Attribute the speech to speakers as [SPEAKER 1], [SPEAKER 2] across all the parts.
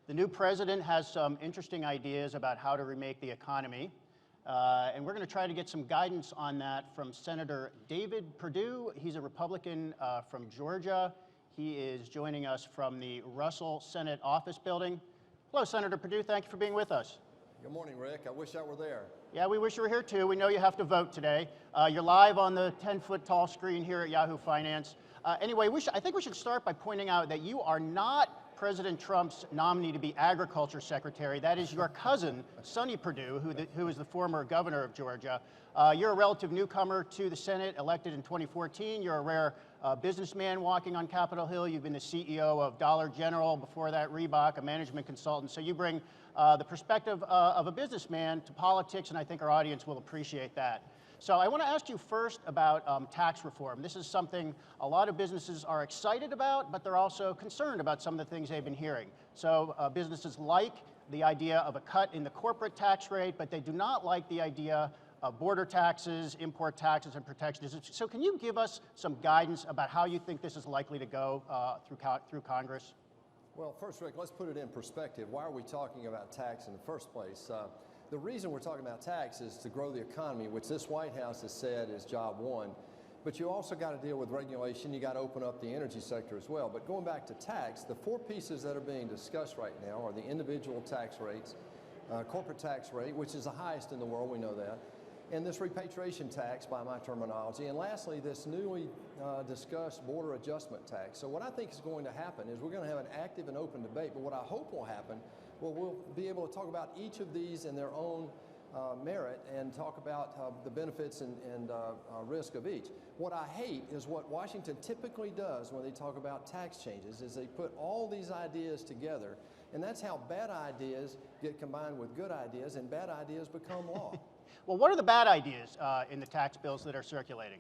[SPEAKER 1] The new president has some interesting ideas about how to remake the economy, and we're going to try to get some guidance on that from Senator David Perdue. He's a Republican from Georgia. He is joining us from the Russell Senate Office Building. Hello, Senator Perdue. Thank you for being with us.
[SPEAKER 2] Good morning, Rick. I wish I were there.
[SPEAKER 1] Yeah, we wish you were here too. We know you have to vote today. You're live on the 10-foot tall screen here at Yahoo Finance. Anyway, I think we should start by pointing out that you are not President Trump's nominee to be Agriculture Secretary. That is your cousin, Sonny Perdue, who is the former governor of Georgia. You're a relative newcomer to the Senate, elected in 2014. You're a rare businessman walking on Capitol Hill. You've been the CEO of Dollar General, before that Reebok, a management consultant. So you bring the perspective of a businessman to politics, and I think our audience will appreciate that. So I want to ask you first about tax reform. This is something a lot of businesses are excited about, but they're also concerned about some of the things they've been hearing. So businesses like the idea of a cut in the corporate tax rate, but they do not like the idea of border taxes, import taxes, and protectionism. So can you give us some guidance about how you think this is likely to go through Congress?
[SPEAKER 2] Well, first, Rick, let's put it in perspective. Why are we talking about tax in the first place? The reason we're talking about tax is to grow the economy, which this White House has said is job one. But you also got to deal with regulation. You got to open up the energy sector as well. But going back to tax, the four pieces that are being discussed right now are the individual tax rates, corporate tax rate, which is the highest in the world, we know that, and this repatriation tax by my terminology, and lastly, this newly discussed border adjustment tax. So what I think is going to happen is we're going to have an active and open debate, but what I hope will happen, well, we'll be able to talk about each of these in their own merit and talk about the benefits and risk of each. What I hate is what Washington typically does when they talk about tax changes is they put all these ideas together, and that's how bad ideas get combined with good ideas, and bad ideas become law.
[SPEAKER 1] Well, what are the bad ideas in the tax bills that are circulating?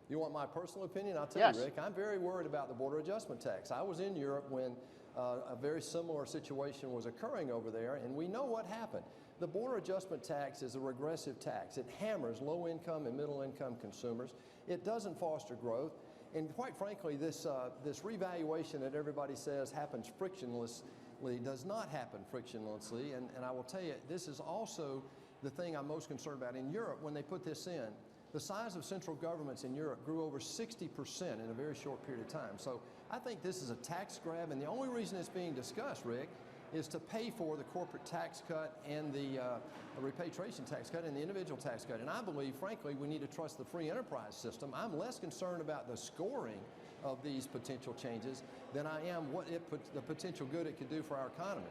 [SPEAKER 2] You want my personal opinion? I'll tell you, Rick, I'm very worried about the border adjustment tax. I was in Europe when a very similar situation was occurring over there, and we know what happened. The border adjustment tax is a regressive tax. It hammers low-income and middle-income consumers. It doesn't foster growth. And quite frankly, this revaluation that everybody says happens frictionlessly does not happen frictionlessly. And I will tell you, this is also the thing I'm most concerned about. In Europe, when they put this in, the size of central governments in Europe grew over 60% in a very short period of time. So I think this is a tax grab, and the only reason it's being discussed, Rick, is to pay for the corporate tax cut and the repatriation tax cut and the individual tax cut. And I believe, frankly, we need to trust the free enterprise system. I'm less concerned about the scoring of these potential changes than I am the potential good it could do for our economy.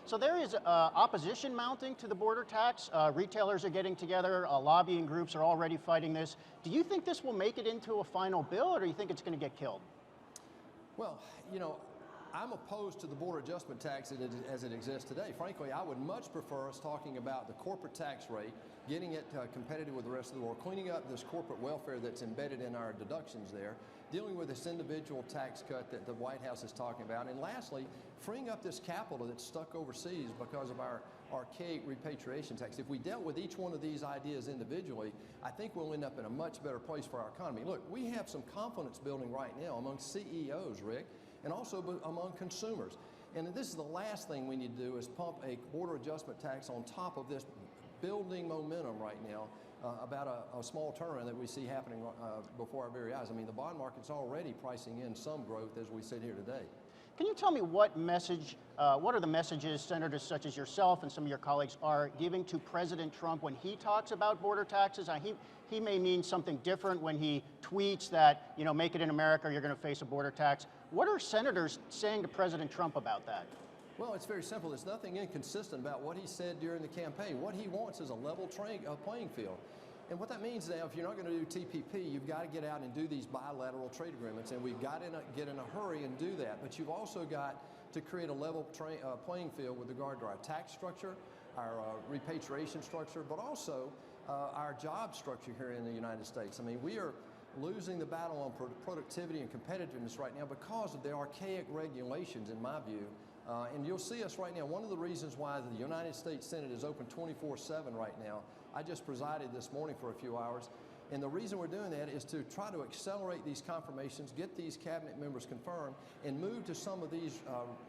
[SPEAKER 1] So there is opposition mounting to the border tax. Retailers are getting together. Lobbying groups are already fighting this. Do you think this will make it into a final bill, or do you think it's going to get killed?
[SPEAKER 2] Well, you know, I'm opposed to the border adjustment tax as it exists today. Frankly, I would much prefer us talking about the corporate tax rate, getting it competitive with the rest of the world, cleaning up this corporate welfare that's embedded in our deductions there, dealing with this individual tax cut that the White House is talking about, and lastly, freeing up this capital that's stuck overseas because of our archaic repatriation tax. If we dealt with each one of these ideas individually, I think we'll end up in a much better place for our economy. Look, we have some confidence building right now among CEOs, Rick, and also among consumers. And this is the last thing we need to do is pump a border adjustment tax on top of this building momentum right now about a small turnaround that we see happening before our very eyes. I mean, the bond market's already pricing in some growth as we sit here today.
[SPEAKER 1] Can you tell me what are the messages senators such as yourself and some of your colleagues are giving to President Trump when he talks about border taxes? He may mean something different when he tweets that, you know, make it in America, you're going to face a border tax. What are senators saying to President Trump about that?
[SPEAKER 2] Well, it's very simple. There's nothing inconsistent about what he said during the campaign. What he wants is a level playing field. And what that means now, if you're not going to do TPP, you've got to get out and do these bilateral trade agreements, and we've got to get in a hurry and do that. But you've also got to create a level playing field with regard to our tax structure, our repatriation structure, but also our job structure here in the United States. I mean, we are losing the battle on productivity and competitiveness right now because of the archaic regulations, in my view. And you'll see us right now. One of the reasons why the United States Senate is open 24/7 right now, I just presided this morning for a few hours. And the reason we're doing that is to try to accelerate these confirmations, get these cabinet members confirmed, and move to some of these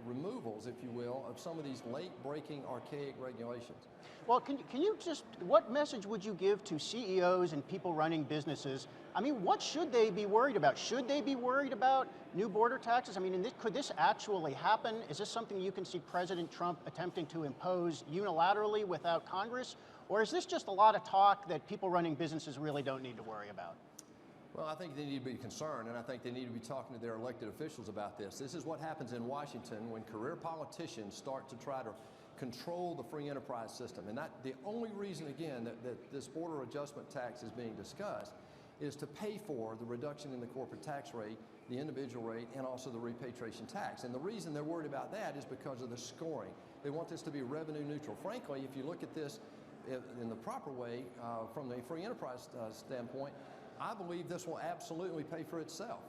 [SPEAKER 2] removals, if you will, of some of these late-breaking archaic regulations.
[SPEAKER 1] Well, can you just, what message would you give to CEOs and people running businesses? I mean, what should they be worried about? Should they be worried about new border taxes? I mean, could this actually happen? Is this something you can see President Trump attempting to impose unilaterally without Congress? Or is this just a lot of talk that people running businesses really don't need to worry about?
[SPEAKER 2] Well, I think they need to be concerned, and I think they need to be talking to their elected officials about this. This is what happens in Washington when career politicians start to try to control the free enterprise system. And the only reason, again, that this border adjustment tax is being discussed is to pay for the reduction in the corporate tax rate, the individual rate, and also the repatriation tax. And the reason they're worried about that is because of the scoring. They want this to be revenue neutral. Frankly, if you look at this in the proper way from the free enterprise standpoint, I believe this will absolutely pay for itself,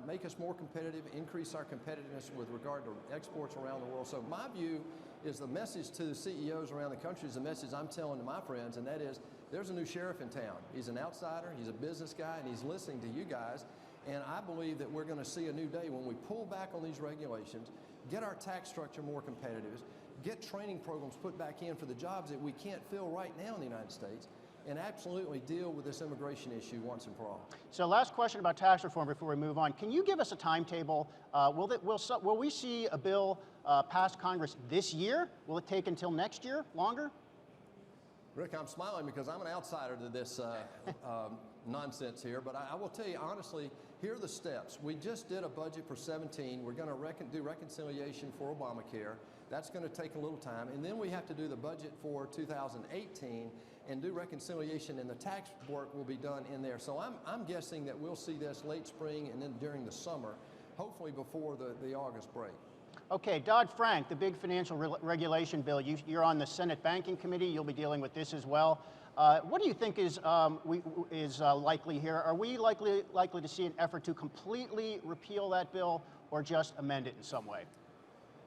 [SPEAKER 2] make us more competitive, increase our competitiveness with regard to exports around the world. So my view is the message to the CEOs around the country is the message I'm telling to my friends, and that is there's a new sheriff in town. He's an outsider, he's a business guy, and he's listening to you guys. And I believe that we're going to see a new day when we pull back on these regulations, get our tax structure more competitive, get training programs put back in for the jobs that we can't fill right now in the United States, and absolutely deal with this immigration issue once and for all.
[SPEAKER 1] So last question about tax reform before we move on. Can you give us a timetable? Will we see a bill pass Congress this year? Will it take until next year, longer?
[SPEAKER 2] Rick, I'm smiling because I'm an outsider to this nonsense here, but I will tell you honestly, here are the steps. We just did a budget for 17. We're going to do reconciliation for Obamacare. That's going to take a little time. And then we have to do the budget for 2018 and do reconciliation, and the tax work will be done in there. So I'm guessing that we'll see this late spring and then during the summer, hopefully before the August break.
[SPEAKER 1] Okay, Dodd-Frank, the big financial regulation bill, you're on the Senate Banking Committee. You'll be dealing with this as well. What do you think is likely here? Are we likely to see an effort to completely repeal that bill or just amend it in some way?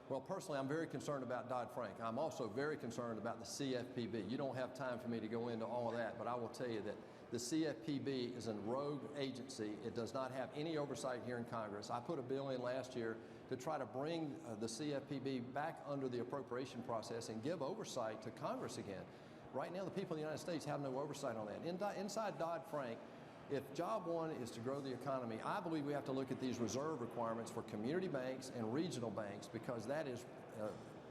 [SPEAKER 2] Well, personally, I'm very concerned about Dodd-Frank. I'm also very concerned about the CFPB. You don't have time for me to go into all of that, but I will tell you that the CFPB is a rogue agency. It does not have any oversight here in Congress. I put a bill in last year to try to bring the CFPB back under the appropriation process and give oversight to Congress again. Right now, the people of the United States have no oversight on that. Inside Dodd-Frank, if job one is to grow the economy, I believe we have to look at these reserve requirements for community banks and regional banks, because that is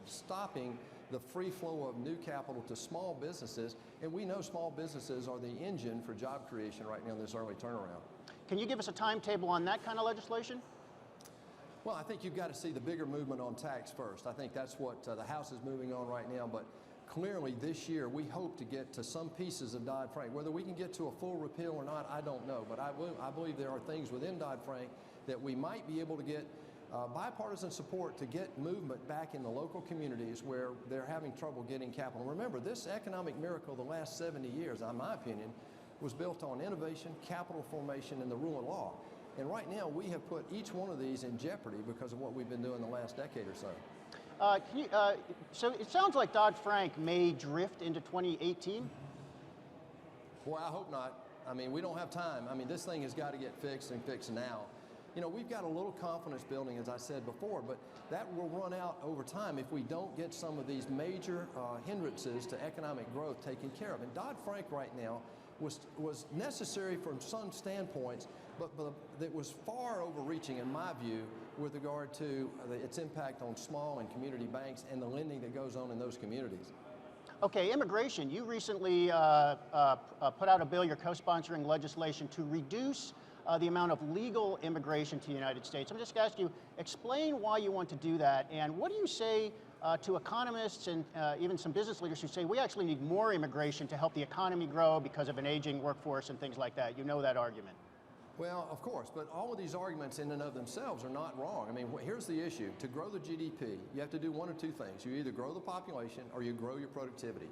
[SPEAKER 2] stopping the free flow of new capital to small businesses. And we know small businesses are the engine for job creation right now in this early turnaround.
[SPEAKER 1] Can you give us a timetable on that kind of legislation?
[SPEAKER 2] Well, I think you've got to see the bigger movement on tax first. I think that's what the House is moving on right now. But clearly this year we hope to get to some pieces of Dodd-Frank. Whether we can get to a full repeal or not, I don't know. But I believe there are things within Dodd-Frank that we might be able to get bipartisan support to get movement back in the local communities where they're having trouble getting capital. Remember, this economic miracle the last 70 years, in my opinion, was built on innovation, capital formation, and the rule of law. And right now, we have put each one of these in jeopardy because of what we've been doing the last decade or so.
[SPEAKER 1] So it sounds like Dodd-Frank may drift into 2018?
[SPEAKER 2] Boy, I hope not. I mean, we don't have time. I mean, this thing has got to get fixed and fixed now. You know, we've got a little confidence building, as I said before, but that will run out over time if we don't get some of these major hindrances to economic growth taken care of. And Dodd-Frank right now was necessary from some standpoints, but it was far overreaching in my view with regard to its impact on small and community banks and the lending that goes on in those communities.
[SPEAKER 1] Okay, immigration. You recently put out a bill, you're co-sponsoring legislation to reduce the amount of legal immigration to the United States. I'm just asking you, explain why you want to do that, and what do you say to economists and even some business leaders who say we actually need more immigration to help the economy grow because of an aging workforce and things like that? You know that argument.
[SPEAKER 2] Well, of course, but all of these arguments in and of themselves are not wrong. I mean, here's the issue. To grow the GDP, you have to do one of two things. You either grow the population or you grow your productivity.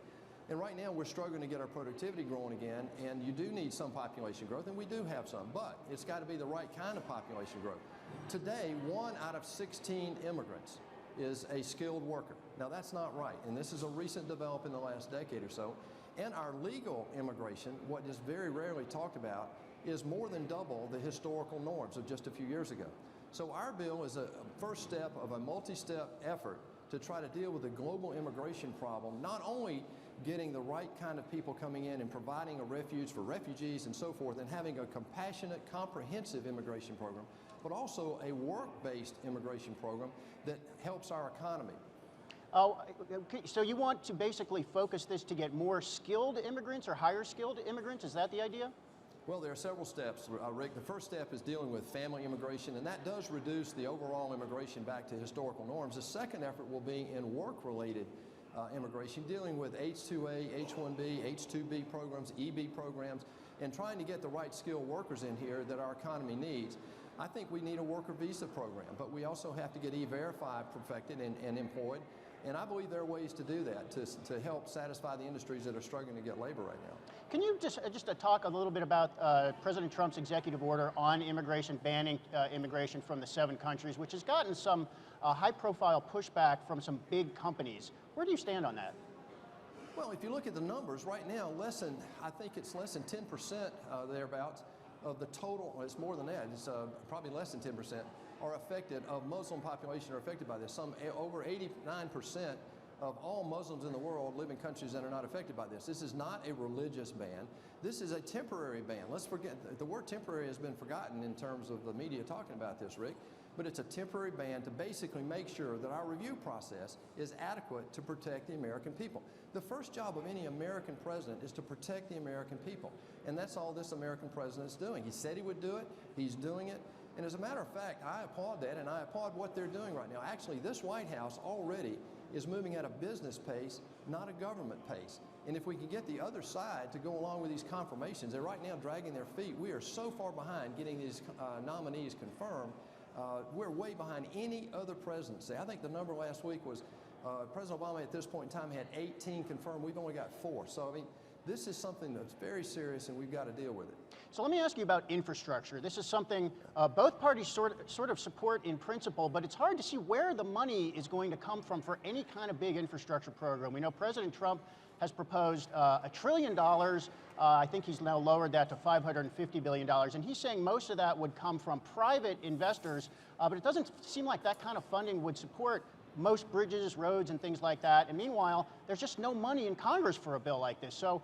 [SPEAKER 2] And right now, we're struggling to get our productivity growing again, and you do need some population growth, and we do have some, but it's got to be the right kind of population growth. Today, 1 out of 16 immigrants is a skilled worker. Now that's not right, and this is a recent development in the last decade or so. And our legal immigration, what is very rarely talked about, is more than double the historical norms of just a few years ago. So our bill is a first step of a multi-step effort to try to deal with the global immigration problem, not only getting the right kind of people coming in and providing a refuge for refugees and so forth, and having a compassionate, comprehensive immigration program, but also a work-based immigration program that helps our economy.
[SPEAKER 1] Oh, okay. So you want to basically focus this to get more skilled immigrants or higher skilled immigrants? Is that the idea?
[SPEAKER 2] Well, there are several steps, Rick. The first step is dealing with family immigration, and that does reduce the overall immigration back to historical norms. The second effort will be in work-related immigration, dealing with H-2A, H-1B, H-2B programs, EB programs, and trying to get the right skilled workers in here that our economy needs. I think we need a worker visa program, but we also have to get E-Verify perfected and employed. And I believe there are ways to do that to help satisfy the industries that are struggling to get labor right now.
[SPEAKER 1] Can you just talk a little bit about President Trump's executive order on immigration, banning immigration from the 7 countries, which has gotten some high-profile pushback from some big companies. Where do you stand on that?
[SPEAKER 2] Well, if you look at the numbers right now, I think it's less than 10% thereabouts of the total. It's more than that. It's probably less than 10%. Are affected, of Muslim population are affected by this. Over 89% of all Muslims in the world live in countries that are not affected by this. This is not a religious ban. This is a temporary ban. Let's forget, the word temporary has been forgotten in terms of the media talking about this, Rick, but it's a temporary ban to basically make sure that our review process is adequate to protect the American people. The first job of any American president is to protect the American people, and that's all this American president's doing. He said he would do it, he's doing it. And as a matter of fact, I applaud that, and I applaud what they're doing right now. Actually, this White House already is moving at a business pace, not a government pace. And if we can get the other side to go along with these confirmations, they're right now dragging their feet. We are so far behind getting these nominees confirmed. We're way behind any other presidency. I think the number last week was President Obama at this point in time had 18 confirmed. We've only got 4. So, I mean, this is something that's very serious, and we've got to deal with it.
[SPEAKER 1] So let me ask you about infrastructure. This is something both parties sort of support in principle, but it's hard to see where the money is going to come from for any kind of big infrastructure program. We know President Trump has proposed $1 trillion. I think he's now lowered that to $550 billion, and he's saying most of that would come from private investors, but it doesn't seem like that kind of funding would support most bridges, roads, and things like that. And meanwhile, there's just no money in Congress for a bill like this. So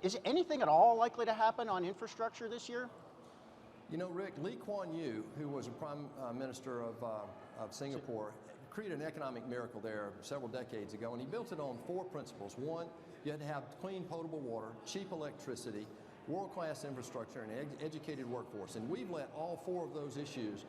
[SPEAKER 1] is anything at all likely to happen on infrastructure this year?
[SPEAKER 2] You know, Rick, Lee Kuan Yew, who was a prime minister of Singapore, created an economic miracle there several decades ago, and he built it on 4 principles. One, you had to have clean, potable water, cheap electricity, world-class infrastructure, and an educated workforce. And we've let all 4 of those issues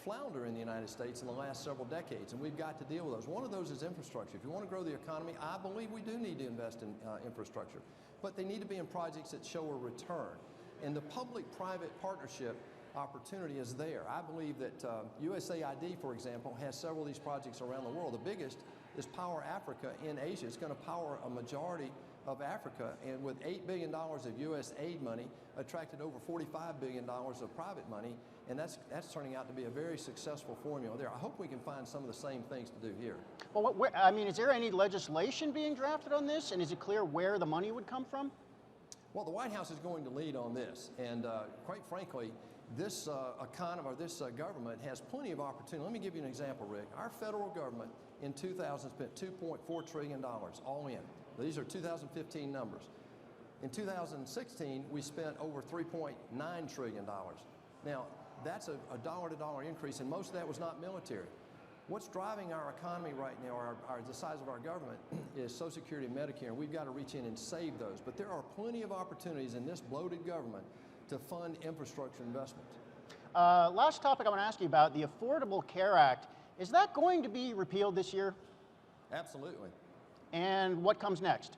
[SPEAKER 2] flounder in the United States in the last several decades, and we've got to deal with those. One of those is infrastructure. If you want to grow the economy, I believe we do need to invest in infrastructure, but they need to be in projects that show a return. And the public-private partnership opportunity is there. I believe that USAID, for example, has several of these projects around the world. The biggest is Power Africa in Asia. It's going to power a majority of Africa, and with $8 billion of U.S. aid money, attracted over $45 billion of private money, and that's turning out to be a very successful formula there. I hope we can find some of the same things to do here.
[SPEAKER 1] Well, I mean, is there any legislation being drafted on this, and is it clear where the money would come from?
[SPEAKER 2] Well, the White House is going to lead on this, and quite frankly, this economy, or this government has plenty of opportunity. Let me give you an example, Rick. Our federal government in 2000 spent $2.4 trillion all in. These are 2015 numbers. In 2016, we spent over $3.9 trillion. Now, that's a dollar-to-dollar increase, and most of that was not military. What's driving our economy right now, the size of our government, is Social Security and Medicare, and we've got to reach in and save those. But there are plenty of opportunities in this bloated government to fund infrastructure investments.
[SPEAKER 1] Last topic I want to ask you about, the Affordable Care Act. Is that going to be repealed this year?
[SPEAKER 2] Absolutely.
[SPEAKER 1] And what comes next?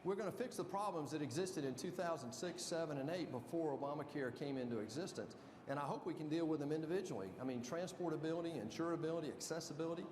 [SPEAKER 2] We're going to fix the problems that existed in 2006, 7, and 8 before Obamacare came into existence. And I hope we can deal with them individually. I mean, transportability, insurability, accessibility.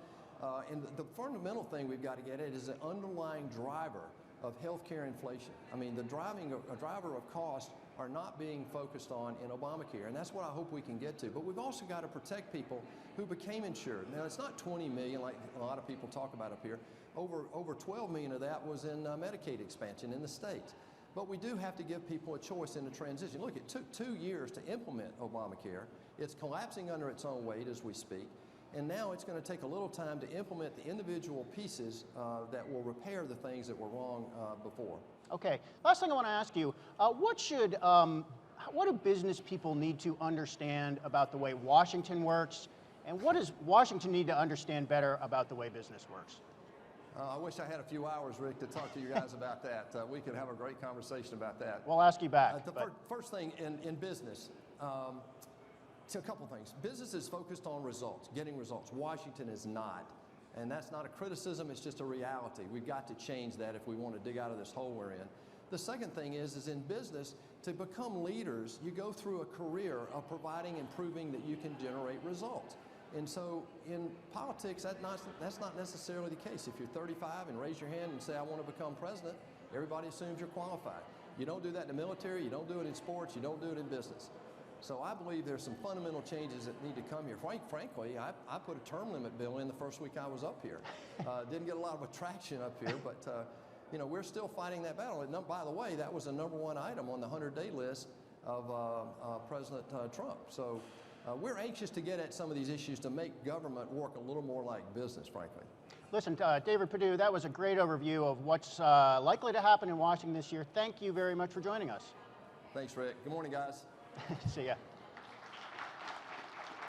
[SPEAKER 2] And the fundamental thing we've got to get at is the underlying driver of healthcare inflation. I mean, a driver of cost are not being focused on in Obamacare, and that's what I hope we can get to. But we've also got to protect people who became insured. Now, it's not 20 million like a lot of people talk about up here. Over 12 million of that was in Medicaid expansion in the states. But we do have to give people a choice in the transition. Look, it took 2 years to implement Obamacare. It's collapsing under its own weight as we speak. And now it's going to take a little time to implement the individual pieces that will repair the things that were wrong before.
[SPEAKER 1] Okay, last thing I want to ask you, what do business people need to understand about the way Washington works, and what does Washington need to understand better about the way business works?
[SPEAKER 2] I wish I had a few hours, Rick, to talk to you guys about that. We could have a great conversation about that.
[SPEAKER 1] We'll ask you back.
[SPEAKER 2] First thing in business, so a couple things. Business is focused on results, getting results. Washington is not. And that's not a criticism, it's just a reality. We've got to change that if we want to dig out of this hole we're in. The second thing is in business, to become leaders, you go through a career of providing and proving that you can generate results. And so in politics, that's not necessarily the case. If you're 35 and raise your hand and say, I want to become president, everybody assumes you're qualified. You don't do that in the military, you don't do it in sports, you don't do it in business. So I believe there's some fundamental changes that need to come here. Frankly, I put a term limit bill in the first week I was up here. Didn't get a lot of traction up here, but you know, we're still fighting that battle. And by the way, that was the #1 item on the 100-day list of President Trump. So we're anxious to get at some of these issues to make government work a little more like business, frankly.
[SPEAKER 1] Listen, David Perdue, that was a great overview of what's likely to happen in Washington this year. Thank you very much for joining us.
[SPEAKER 2] Thanks, Rick. Good morning, guys.
[SPEAKER 1] See ya.